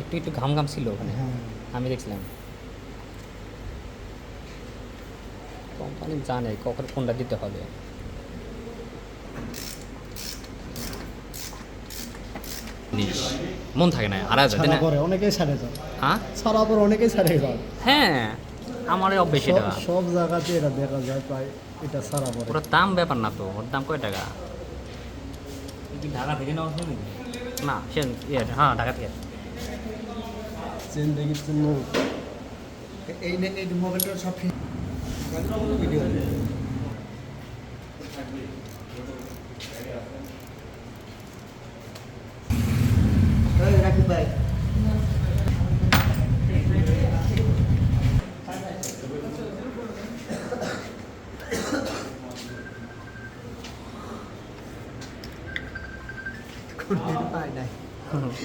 একটু একটু ঘাম ঘাম ছিল ওখানে, হ্যাঁ আমি দেখছিলাম। কোম্পানি জানে কখন কোনটা দিতে হবে। মন থাকে না আর ছাড়া পরে অনেকেই ছাড়ে যান, হ্যাঁ ছাড়া পরে অনেকেই ছাড়ে যান। হ্যাঁ, আমার এই অভ্যেস এটা। সব জায়গাতে এটা দেখা যায় প্রায়, এটা ছাড়া পরে। ওর দাম ব্যাপার না তো, ওর দাম কয় টাকা? ঢাকা থেকে নেওয়া নাকি? না সে হ্যাঁ ঢাকা থেকে। চেন দেখিচ্ছেন না, এই এই মোবাইলটা সব ভিডিও রাখি ভাই। কোন পায় নাই।